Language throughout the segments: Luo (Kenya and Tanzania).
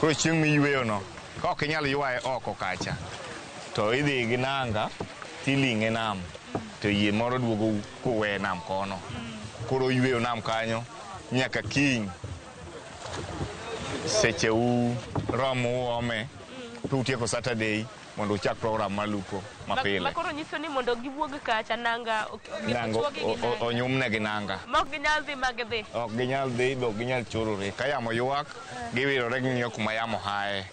Koro chieng' miyweyo no, ka ok inyal ywaye oko kacha, to idhi gi nanga, tiling'e nam, to yie moro duogo kuwe nam kono. Koro yweyo nam kanyo, nyaka kiny, seche u romo uome, to utieko Saturday, mondo uchak program malupo mapile. Makoro nyiso ni mondo giwuog kacha nanga onyumne gi nanga. Mok ginyal dhi magdhi. Ok ginyal dhi, ok ginyal chorore. Ka yamo ywak, giwirore ging'iyo kuma yamo hae.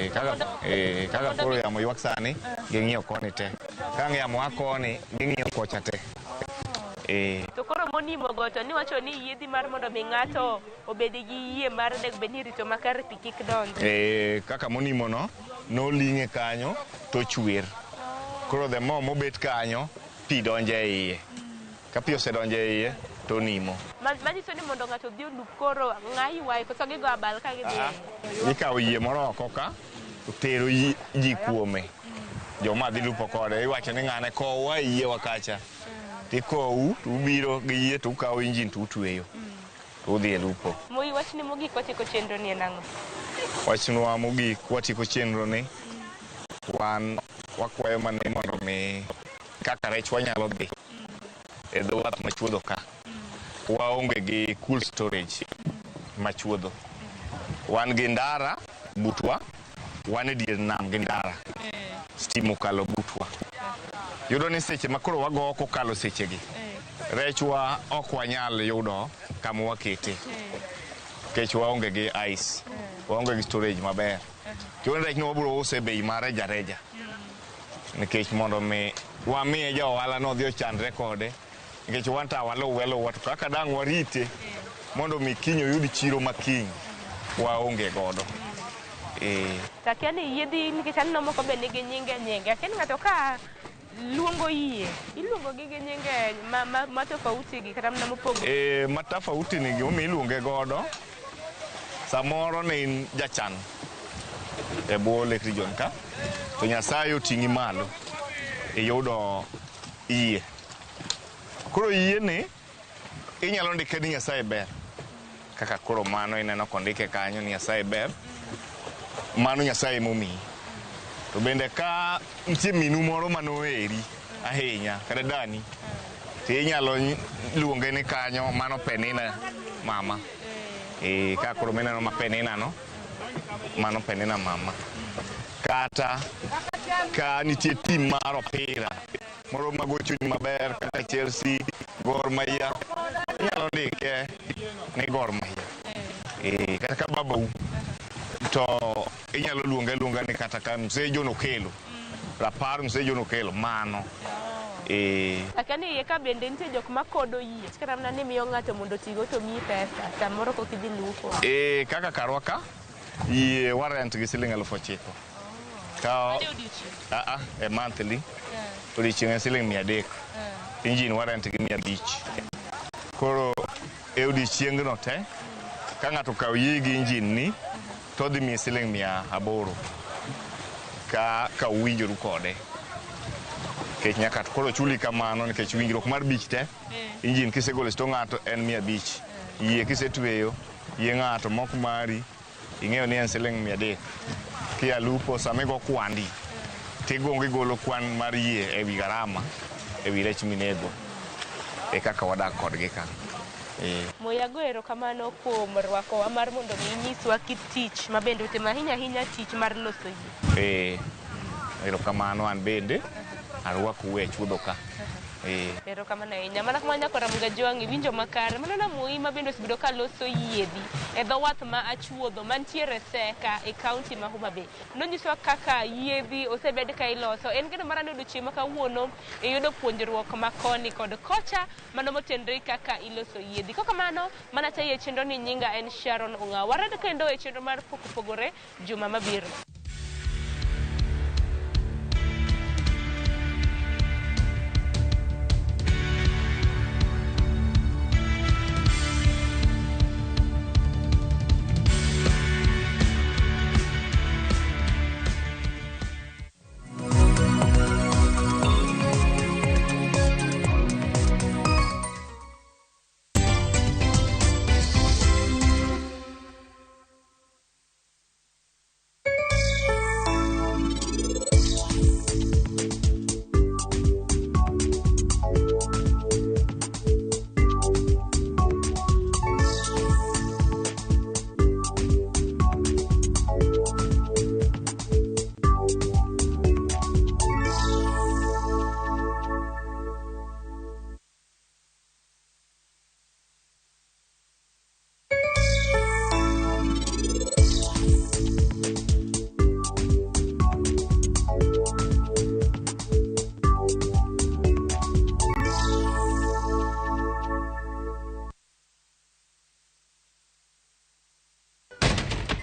Kaka koro yamo ywak sani, ging'iyo koni te. Ka yamo a koni, ging'iyo kocha te. To koro monimo go to niwacho ni yiedhi mar mondo mi ng'ato obed gi yie mar nek bed ni rito makare pi kik donj. Kaka monimo no, noling'e kanyo to chwer. Koro the more mobet kanyo, pi donje iye. Ka pi osedonje iye, to nimo. Manyiso ni mondo ng'ato dhi olup koro ng'a ywaye koso gigo abal ka gidhi. Ikawo yie moro oko ka, tero ji kuome. Joma dhi lupo kode, iwacho ni ng'ane kowa yie wakacha. Tikowu, to ubiro gi yie to ukawo injin to utweyo. To udhi e lupo. Moi wach ni mogik watieko chenro ni nang'o? Wachnwa mogik watieko chenro ni. Wan wakwayo mane mondo mi kaka rech wanyalo dhi e dho wath machuodho ka. Waonge gi cool storage machuodho. Wan gi ndara butwa, wan e dier nam gi ndara. Stimo kalo butwa. Yudo ni seche makoro wago kokalo sechegi. Rechwa ok wanyal yudo kama wakete. Kech waonge gi ice. Waonge gi storage maber. Kion rech no waburo use bei mare jareja. Nikech mondo mi wamiye ja ohala no dhi ochandre kode. Nikech wan ta walo watu kaka dang' warite mondo mi kiny oyud chiro makiny. Waonge godo. Takia ni yiedhi nikech aneno moko be nigi nyinge. Akia ni ng'ato ka luongo yie. Iluongo gi nyinge ma tofauti gi kata mna mopogore. Ma tofauti ni gima iluonge godo. Samoro ne in jachan e bwo Lake Region ka, to Nyasaye oting'i malo iyudo yie. Koro yie ni inyalo ndike ni Nyasaye ber. Kaka koro mano ineno kondike kanyo ni Nyasaye ber. Mano Nyasaye momiyi. To bende ka nitie minu moro manoheri ahinya kata dani, to inyalo luonge ni kanyo mano Penina mama. Ka koro mineno ma Penina no, mano Penina mama. Kata ka nitie tim mar opira moro magocho maber kaka Chelsea, Gor Mahia, inyalo ndike ni Gor Mahia. Kata ka babau to inyalo luonga ni kata ka Mzee John Okelo. Rapar Mzee John Okelo mano. Akani ka bende nitie jok makodo yie. Kata mna ni miyo ng'ato mondo tigo to miyi pesa. Samoro kok idhi lupo. Kaka karwa ka yie warrant gi siling 9,000. Ka a monthly. Odiochieng' siling 300. Engine warrant gi 500. Koro e odiochieng' no te ka ng'ato kawo yie gi engine ni to dhi miye siling 800 ka uwinjoru kode. Kech nyaka koro chuli kamano nikech winjruok mar bich te. Engine kisegolo sto ng'ato en 500. Yie kisetweyo, yie ng'ato mok mari, ing'eyo ni en siling 300. Kia lupo samigo kwandi, tigongi golo kwan mar yie e wi garama, e wi rech minego. Kaka wadak kodgi ka. Moyago erokamano kuom rwakowa mar mondo inyiswa kit tich ma bende utimo ahinya tich mar loso yie. Erokamano an bende arwakou e chuodho ka. Erokamano ahinya. Mana kuma nyako Ramogi Tv winjo makare. Mano na moi ma bende osebedo ka loso yiedhi e dho wath ma achuodho mantiere Seka e kaunti ma Homa Bay. Nonyisowa kaka yiedhi osebed ka iloso. En gino marane odiochieng' ma kawuono iyudo puonjruok ma koni kod kocha mano motenre kaka iloso yiedhi. Kaka mano mana tayo chenro ni nyinga en Sharon Ong'aw. Warado kendo e chenro mar pogore juma mabiro.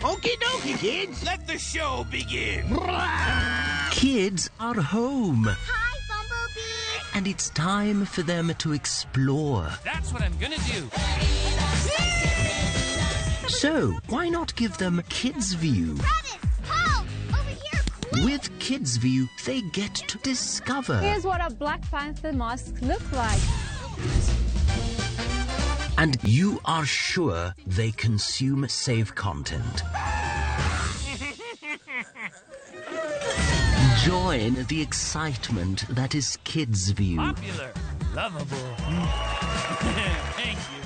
Okie dokie, kids. Let the show begin. Kids are home. Hi, Bumblebee. And it's time for them to explore. That's what I'm gonna do. So, why not give them Kids View? Rabbit, Paul, over here, quick. With Kids View, they get to discover. Here's what a Black Panther mask looks like. And you are sure they consume safe content. Join the excitement that is Kids View. Popular, lovable. Thank you.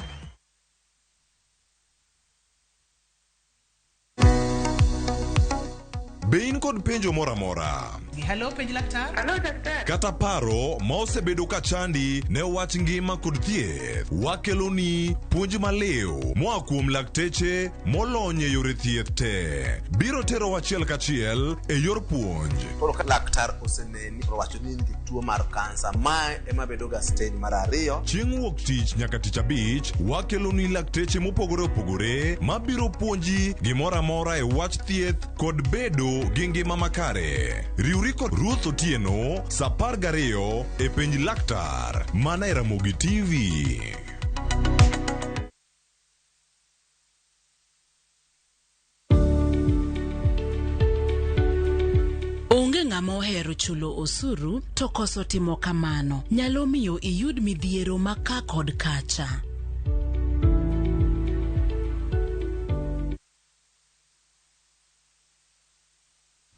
Bein kod penjo mora. Hello, penj laktar. Hello, doctor. Kata paro ma osebedo ka chandi ne wach ngima kod thieth. Wakeloni puonj maleo moa kuom lakteche molony e yore thieth te. Biro tero wachiel kachiel e yor puonj. Koro ka laktar oseneni owacho ni tuo mar kansa ma ema bedo ga stage mar 2. Chieng' wuok tich nyaka tich abich wakeloni lakteche mopogore opogore ma biro puonji gimoro amora e wach thieth kod bedo gi ngima makare. Riwri kod Ruth Otieno sa 12 e penj laktar mana e Ramogi TV. Onge ng'ama ohero chulo osuru to koso timo kamano nyalo miyo iyud midhiero maka kod kacha.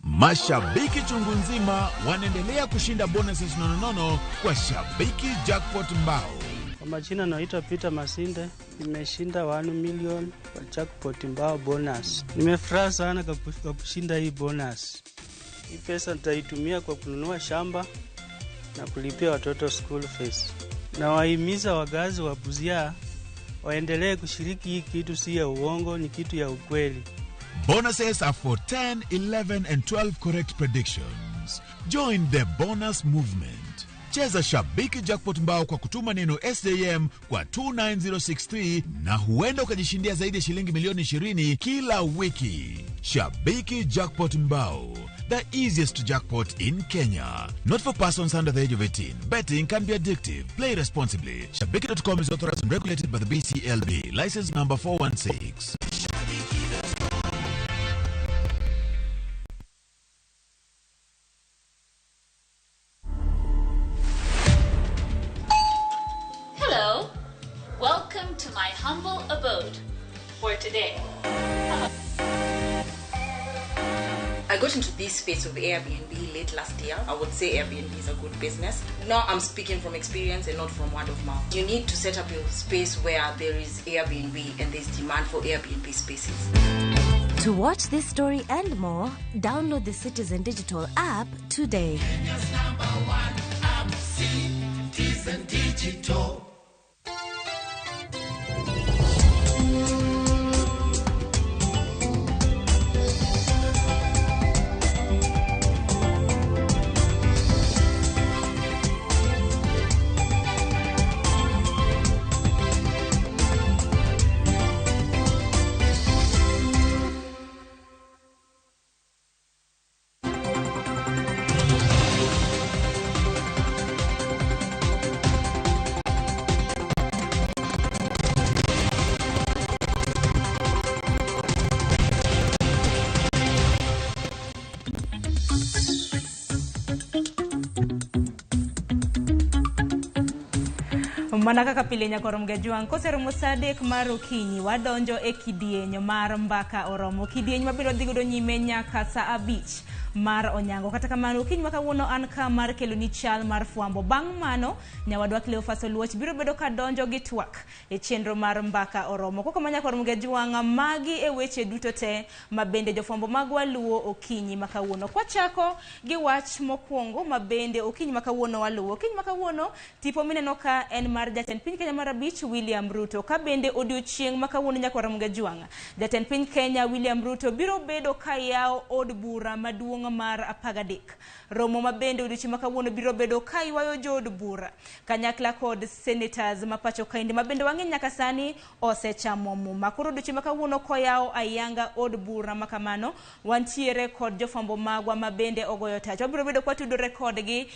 Mashabiki chungu nzima wanaendelea kushinda bonuses nonono kwa Shabiki Jackpot Mbao. Kwa majina naitwa Peter Masinde, nimeshinda 1 million kwa Jackpot Mbao bonus. Nimefurahi sana kwa kushinda hii bonus. Hii pesa nitaitumia kwa kununua shamba na kulipia watoto school fees. Na wahimiza wagazi wa Busia waendelee kushiriki hii kitu, si ya uongo, ni kitu ya ukweli. Bonuses are for 10, 11 and 12 correct predictions. Join the bonus movement. Cheza Shabiki Jackpot Mbao kwa kutuma neno SJM kwa 29063 na huenda ukajishindia zaidi ya shilingi milioni 20 kila wiki. Shabiki Jackpot Mbao, the easiest jackpot in Kenya. Not for persons under the age of 18. Betting can be addictive. Play responsibly. Shabiki.com is authorized and regulated by the BCLB. License number 416. Hello, welcome to my humble abode for today. I got into this space of Airbnb late last year. I would say Airbnb is a good business. Now I'm speaking from experience and not from word of mouth. You need to set up your space where there is Airbnb and there's demand for Airbnb spaces. To watch this story and more, download the Citizen Digital app today. Kenya's #1 app, Citizen Digital. Mana kaka pile nyakoro mgejuang kosero mosadek mar okinyi wadonjo e kidieny mar mbaka oromo kidieny mabiro dhigodo nyime nyaka saa 5 mar onyango. Kata kamano okinyi makawuono an ka mar kelo ni chal mar fuambo. Bang' mano nyawadwa Cleophas Oluoch biro bedo ka donjo gi twak e chenro mar mbaka oromo. Koko manyakoro mgejuang magi e weche duto te mabende jofuambo magwa luo okinyi makawuono. Kwa chako gi wach mokwongo mabende okinyi makawuono waluo. Okinyi makawuono tipo mineno ka en mar jatend piny Kenya mar 5 William Ruto. Ka bende odiochieng makawuono nyakoro mgejuang jatend piny Kenya William Ruto biro bedo ka yao od bura maduong' maduong' mar 13. Romo mabende odiochieng' ma kawuono biro bedo ka ywayo jood bura kanyakla kod senators ma pacho kaindi mabende wang'e nyaka sani osechamo muma. Koro odiochieng' ma kawuono koyawo ayanga od bura makamano wantiere kod jofwambo magwa mabende ogoyo tach. Wabiro bedo kwa tudore kodgi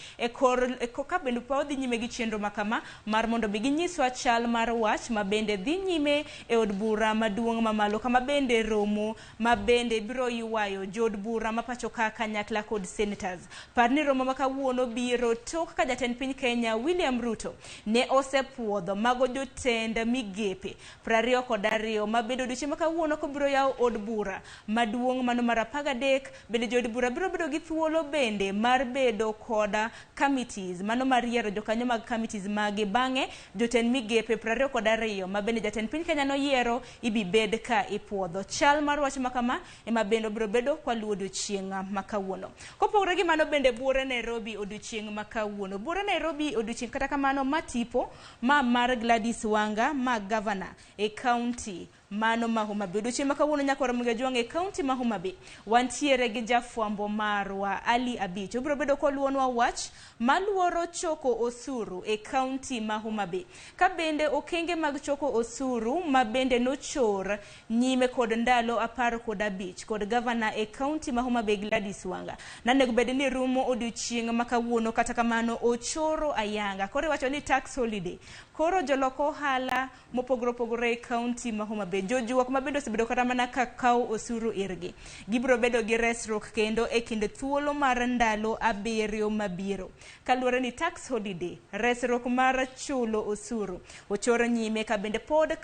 ka bende odhi nyime gi chenro makama mar mondo bi ginyiswa chal mar wach mabende dhi nyime e od bura maduong' mamalo kama bende romo mabende biro ywayo jood bura mapacho ka kanyakla kod senators. Parni romo makawuono biro tok ka jatend piny Kenya William Ruto ne osepuodho mago jotend migepe 22 mabende odiochieng' makawuono ko biro yawo od bura maduong' mano mar 13. Bende jood bura biro bedo gi thuolo bende mar bedo koda committees mano mar yiero jokanyo mag committees magi bang'e jotend migepe 22 mabende jatend piny Kenya noyiero ibi bed ka ipuodho. Chal mar wach makama ema bende biro bedo kwa luo odiochieng' makawuono. Kopogore gi mano bende buore Nairobi odiochieng' makawuono. Buore Nairobi odiochieng' kata kamano matipo ma mar Gladys Wanga ma governor e county mano ma Homa Bay. Odiochieng' makawuono nyaka Ramogi Tv e county ma Homa Bay wantiere gi jafwambo marwa Ali Abich. Obiro bedo koluonwa wach maluoro choko osuru e county ma Homa Bay. Ka bende okenge mag choko osuru ma bende nochor nyime kod ndalo 15 kod governor e county ma Homa Bay Gladys Wanga. Nanego bede ni rumo odiochieng' makawuono kata kamano ochoro ayanga. Koro wacho ni tax holiday. Koro joloko ohala mopogore e county ma Homa Bay. Jojuok mabende osebedo kata mana kakao osuru irgi. Gibiro bedo gi resruok kendo e kinde thuolo mar ndalo 7 mabiro. Kaluwore ni tax holiday, resruok mar chulo osuru ochoro nyime ka bende pod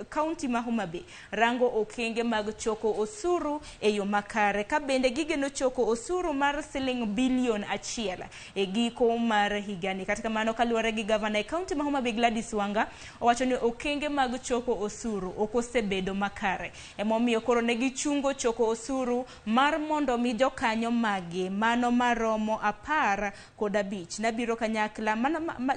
county ma Homa Bay rango okenge mag choko osuru e yo makare. Ka bende gigeno choko osuru mar siling bilion 1 e giko mar higani. Kata kamano kaluwore gi governor e county ma Homa Bay Gladys Wanga owacho ni okenge mag choko osuru okosebedo makare. Emomiyo koro ne gichungo choko osuru mar mondo mi jokanyo magi mano maromo 15 nabiro kanyakla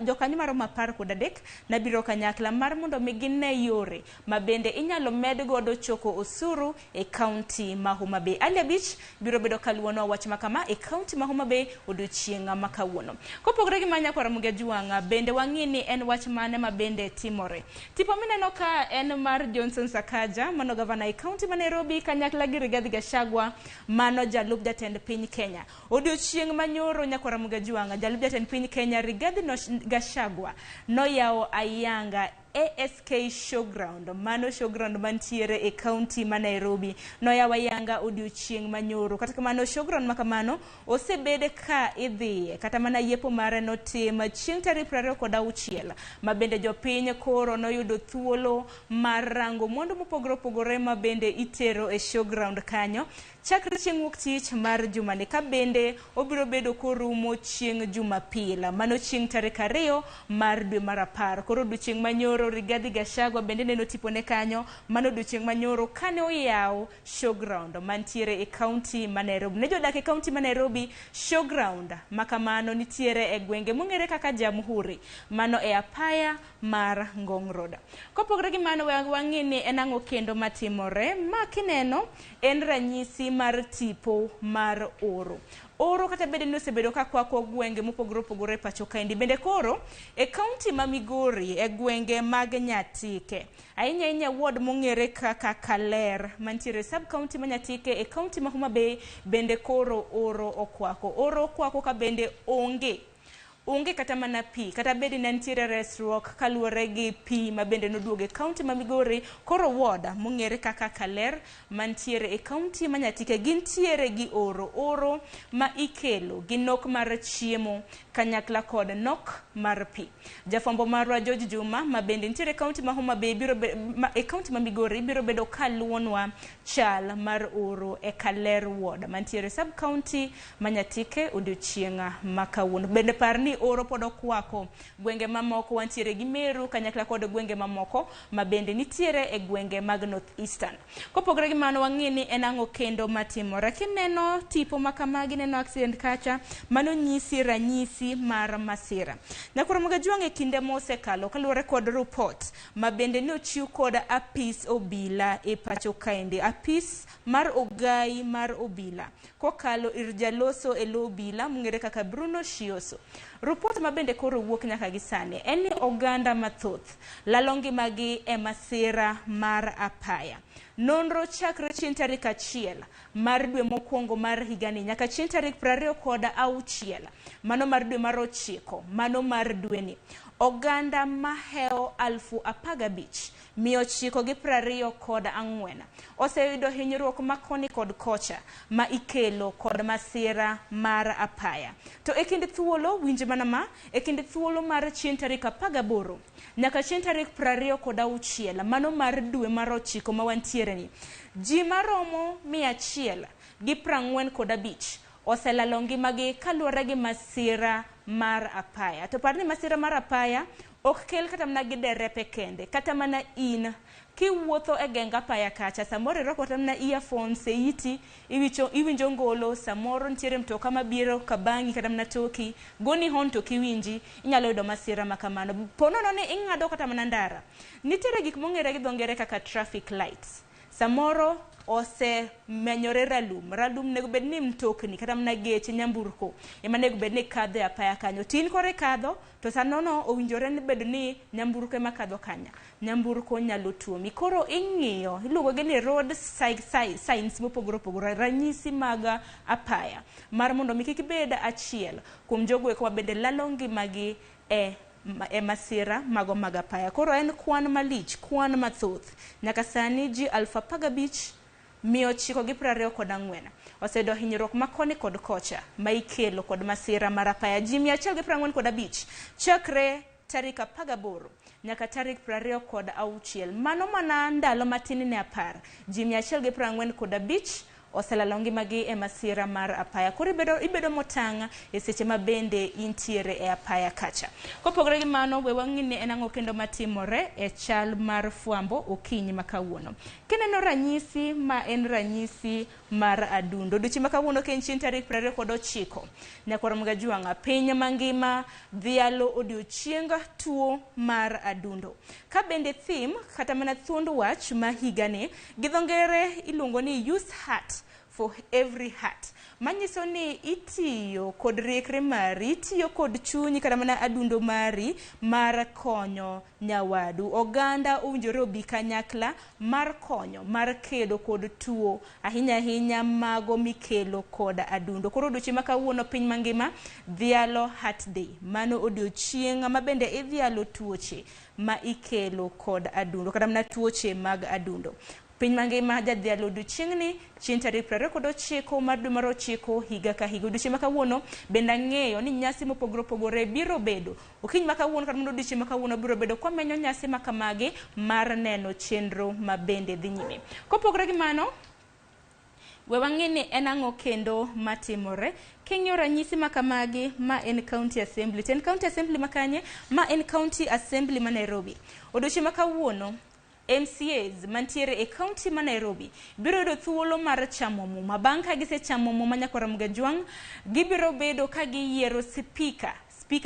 jokanyo maromo 13 nabiro kanyakla mar mondo mi gine yore mabende inyalo med godo choko osuru e county ma Homa Bay. Ali Abich biro bedo kaluono wach makama e county ma Homa Bay odiochieng' makawuono. Kopogore gi manya kwa Ramogi Tv bende wang'ini en wach mane mabende timore. Tipo mineno ka en mar Johnson Sakaja mano governor e county ma Nairobi kanyakla gi Rigathi Gachagua mano jalup jatend piny Kenya. Odiochieng' manyoro nyaka Ramogi Tv jalup jatend piny Kenya Rigathi Gachagua noyawo ayanga ASK showground mano showground mantiere e county ma Nairobi noyawa yanga odiochieng' manyoro. Kata kamano showground makamano osebede ka idhiye kata mana yepo mare notim chieng' tarik 26 mabende jopiny koro noyudo thuolo mar rango mwandu mopogore mabende itero e showground kanyo chakre chieng' wuok tich mar jumani. Ka bende obiro bedo korumo chieng' Jumapil mano chieng' tarik 2 mar dwe mar 10. Koro odiochieng' manyoro Rigathi Gachagua bende neno tipone kanyo mano odiochieng' manyoro kane oyawo showground mantiere e county ma Nairobi. Ne jodak e county ma Nairobi showground makamano nitiere e gwenge mong'ere kaka Jamhuri mano e apaya mar Ngong Road. Kopogore gi mano wang'ini en ang'o kendo matimore ma kineno en ranyisi mar tipo mar oro kata bende ni osebedo ka kwako gwenge mopogore pacho kaindi. Bende koro e county ma Migori e gwenge mag Nyatike ahinya ward mong'ere kaka Kaler mantiere sub county ma Nyatike e county ma Homa Bay bende koro oro okwako ka bende onge kata mana pi kata bedi nantiere resruok kaluwore gi pi mabende noduoge county ma Migori. Koro ward mong'ere kaka Kaler mantiere e county ma Nyatike gintiere gi oro ma ikelo gi nok mar chiemo kanyakla kod nok mar pi. Jafwambo marwa George Juma mabende ntiere county ma Homa Bay e county ma Migori biro bedo kaluonwa chal mar oro e Kaler ward mantiere sub county ma Nyatike odiochieng' makawuono. Bende parni oro pod okwako gwenge mamoko wantiere gi Meru kanyakla kod gwenge mamoko mabende nitiere e gwenge mag North Eastern. Kopogore gi mano wang'ini en ang'o kendo matimore. Kineno tipo makamagi neno accident kacha mano nyisi ranyisi ranyisi mar masira. Nyakoro Magajuang e kinde mosekalo kaluwore kod report ma bende ne ochiw kod apis obila e pacho kaende, apis mar ogai mar obila kokalo ir jaloso e lo obila mung'ere kaka Bruno Shioso. Report ma bende koro wuok nyaka gi sani en ni oganda mathoth lalo ngimagi e masira mar apaya. Nonro chakre chieng' tarik 1 mar dwe mokwongo mar higani nyaka chieng' tarik 26 mano mar dwe mar 9 mano mar dweni. Oganda maheo 15,924 oseyudo hinyruok makoni kod kocha ma ikelo kod masira mar apaya. To e kind thuolo winj mana ma e kind thuolo mar chieng' tarik 18 nyaka chieng' tarik 26 mano mar dwe mar 9 ma wantiere ni, ji maromo 145 oselalo ngimagi kaluwore gi masira mar apaya. To par ni masira mar apaya ok kel kata mana gi derepe kende, kata mana in kiwuotho e genga apaya kacha samoro irwako kata mana earphones e iti, iwinjo ngolo, samoro nitiere mtoka mabiro kabangi kata mana toki goni hon to kiwinji, inyalo yudo masira makamano. Ponono ni ing'ado kata mana ndara, nitiere gik mong'ere gi dho ngere kaka traffic lights. Samoro ose menyore ralum nego bed ni mtokni kata mana geche nyamburko ema nego bed ni kadho e apaya kanyo, tin kore kadho to sanono owinjore ni bed ni nyamburko ema kadho kanya, nyamburko nyalo tuomi. Koro ing'iyo, iluongo gi ni road signs mopogore opogore, ranyisi mag apaya mar mondo mi kik bed achiel kuom jogo eko bende lalo ngimagi e masira mago mag apaya. Koro en kwan malich, kwan mathoth. Nyaka sani ji 15,924 oseyudo hinyruok makoni kod kocha ma ikelo kod masira mar apaya. Ji 145 chakre tarik 18 nyaka tarik 26 mano mana ndalo matin ne apar, ji 145 oselalo ngimagi e masira mar apaya. Koro ibedo motang' e seche ma bende intiere e apaya kacha. Kopogore gi mano, we wang'ini en ang'o kendo matimore e chal mar fwambo okinyi makawuono. Kineno ranyisi ma en ranyisi mar adundo, odiochieng' makawuono ka en chieng' tarik 29 Nyakoro Magajuang, piny mangima dhialo odiochieng' tuo mar adundo. Ka bende theme kata mana thuond wach ma higani gi dho ngere iluongo ni use heart for every heart, manyiso ni itiyo kod riekre mari, itiyo kod chunyi kata mana adundo mari mar konyo nyawadu. Oganda owinjore obi kanyakla mar konyo, mar kedo kod tuo ahinya ahinya mago mikelo kod adundo. Koro odiochieng' makawuono piny mangima dhialo Heart Day, mano odiochieng' ma bende idhialo tuoche ma ikelo kod adundo kata mana tuoche mag adundo. Piny mangima jadhialo odiochieng'ni chieng' tarik 29 mar dwe mar 9 higa ka higa. Odiochieng' makawuono bende ang'eyo ni nyasi mopogore opogore biro bedo. Okinyi makawuono kata odiochieng' makawuono biro bedo kwamenyo nyasi makamagi mar neno chenro ma bende dhi nyime. Kopogore gi mano, we wang'ini en ang'o kendo matimore king'iyo ranyisi makamagi. Ma en County Assembly. En County Assembly makanye? Ma en County Assembly ma Nairobi. Odiochieng' makawuono MCAs mantiere e county ma Nairobi biro yudo thuolo mar chamo muma. Bang' ka gisechamo muma Nyakoro Magajuang, gibiro bedo ka giyiero speaker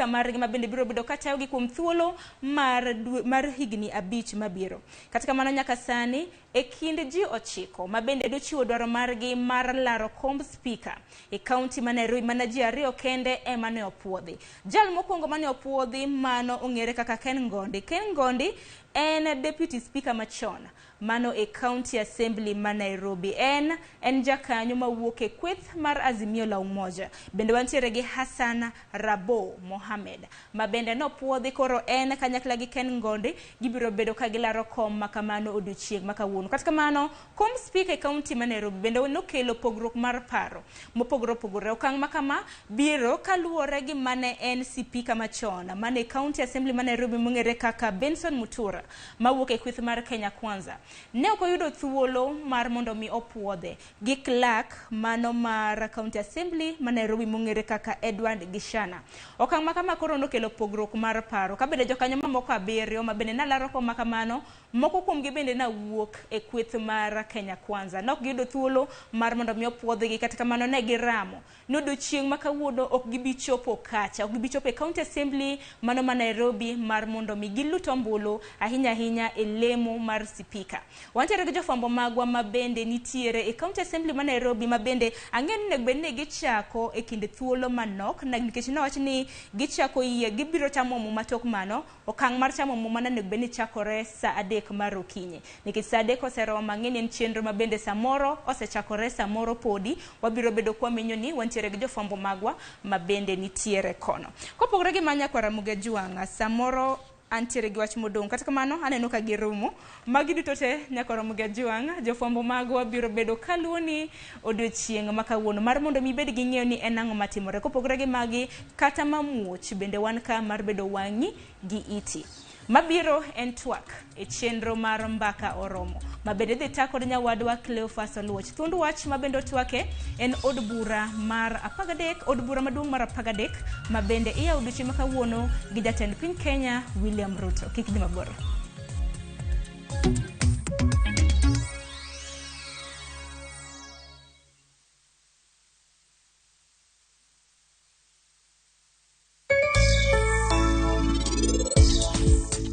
margi ma bende biro bedo katayogi kuom thuolo mar higni 5 mabiro. Kata kamano nyaka sani e kind ji 9 ma bende dochiwo dwaro margi mar laro komb speaker e county ma Nairobi, mana ji 2 kende ema ne opuodhi. Jal mokwongo mane opuodhi mano ong'ere kaka Ken Ngondi. Ken Ngondi en deputy speaker machon mano e County Assembly ma Nairobi. En jakanyo mawuok e kweth mar Azimio la Umoja. Bende wantiere gi Hassan Rabo Mohamed ma bende nopuodhi. Koro en kanyakla gi Ken Ngondi gibiro bedo ka gilaro kom makamano odiochieng' makawuono. Kata kamano kom speaker e county ma Nairobi bende nokelo pogruok mar paro mopogore opogore. Okang' makama biro kaluwore gi mane en speaker machon mane County Assembly ma Nairobi mong'ere kaka Benson Mutura mawuok e kweth mar Kenya Kwanza ne ok oyudo thuolo mar mondo mi opuodhe gi clerk mano mar County Assembly ma Nairobi mong'ere kaka Edward Gishana. Okang' ma kama koro nokelo pogruok mar paro ka bende jokanyo mamoko 7 ma bende nalaro ko makamano moko kuomgi bende nawuok e kweth mar Kenya Kwanza nok giyudo thuolo mar mondo mi opuodhgi kata kamano ne giramo nodo chieng' ma kawuono ok gibi chopo kacha ok gibi chopo e County Assembly mano ma Nairobi mar mondo mi gilut ombulu ahinya e lemo mar speaker. Wantiere gi jofwambo magwa ma bende nitiere e County Assembly ma Nairobi ma bende ang'en ne bende gichako e kinde thuolo manok nikech nowach ni gichako yie gibiro chamo muma tok mano okang' mar chamo muma ne bende chakore sa 3 mar okinyi nikech sa 3 osero mang'eny en chenro ma bende samoro osechakore samoro podi wabiro bedo kwa menyo ni wantiere gi jofwambo magwa ma bende nitiere kono kopogore gi manya kwa Ramogi Juanga samoro antiere gi wach modong' kata kamano aneno ka girumo magi duto te nyaka Ramogi Juanga jofwambo magwa biro bedo kaluoni odiochieng' ma kawuono mar mondo mi bed gi ng'eyo ni en ang'o matimore kopogore gi magi kata mamuoch bende wan ka mar bedo wang'i gi iti mabiro en twak e chenro mar mbaka oromo mabende dhi ta kod nyawadwa Cleophas Oluoch thund wach mabende twake en od bura mar 13 od bura maduong' mar 13 mabende iya odiochieng' makawuono gi jatend piny Kenya William Ruto kik dhi mabor.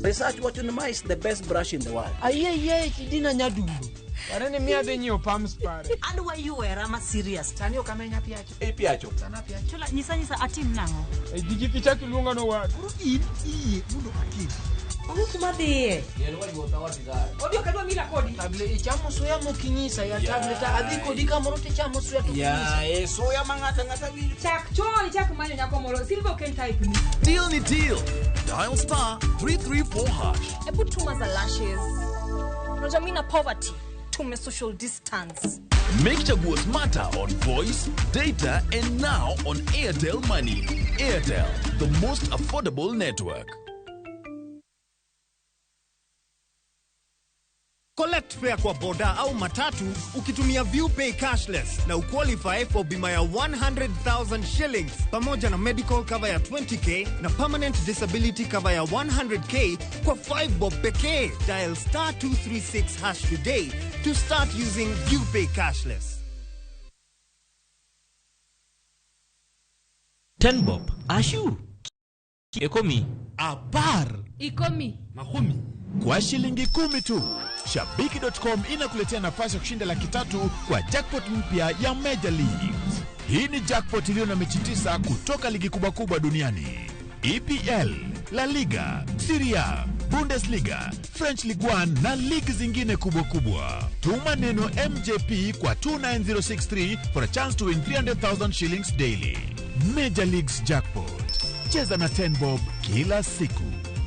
Research what you know is the best brush in the world. Aye, kidina nyadumbu. Parene mia de nyio palms pare. Adwa you era ma serious. Tani okamenya piacho. Piacho. Sana piacho. Chula nyisa atim nango. Digiti chaki lunga no wad. Mundo atim. Ogu kuma de. Yelo wa yota wa digara. Odio kadwa mila kodi. Tablet chamo soya mokinyisa ya tablet adiko dika morote chamo soya to. Ya, soya mangata wi. Chak manyo nyako moro silver can type ni. Deal ni deal. Dial star 334#. Ebu tuma za lashes. Unajamina poverty. Tume social distance. Make chaguo smarter on voice, data, and now on Airtel Money. Airtel, the most affordable network. Collect fare kwa boda au matatu ukitumia ViewPay cashless na uqualify for bima ya 100,000 shillings pamoja na medical cover ya 20k na permanent disability cover ya 100k kwa 5 bob pekee. Dial star 236# today to start using ViewPay cashless. 10 bob ashu ekomi apar ikomi mahumi kwa shilingi 10 tu. Shabiki.com inakuletea nafasi ya kushinda $300,000 kwa jackpot mpya ya Major Leagues. Hii ni jackpot iliyo na mechi 9 kutoka ligi kubwa duniani. EPL, La Liga, Serie A, Bundesliga, French Ligue 1 na ligi zingine kubwa. Tuma neno MJP kwa 29063 for a chance to win 300,000 shillings daily. Major Leagues Jackpot. Cheza na 10 bob kila siku.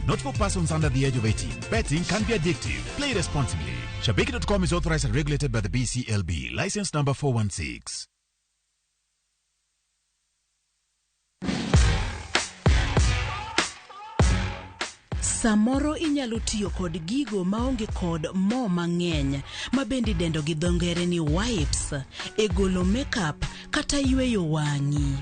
Not for persons under the age of 18. Betting can be addictive. Play responsibly. Shabiki.com is authorized and regulated by the BCLB. License number 416. Samoro inyalo tiyo kod gigo maonge kod mo mang'eny mabendi dendo gi dhongere ni wipes e golo makeup kata yweyo wang'i.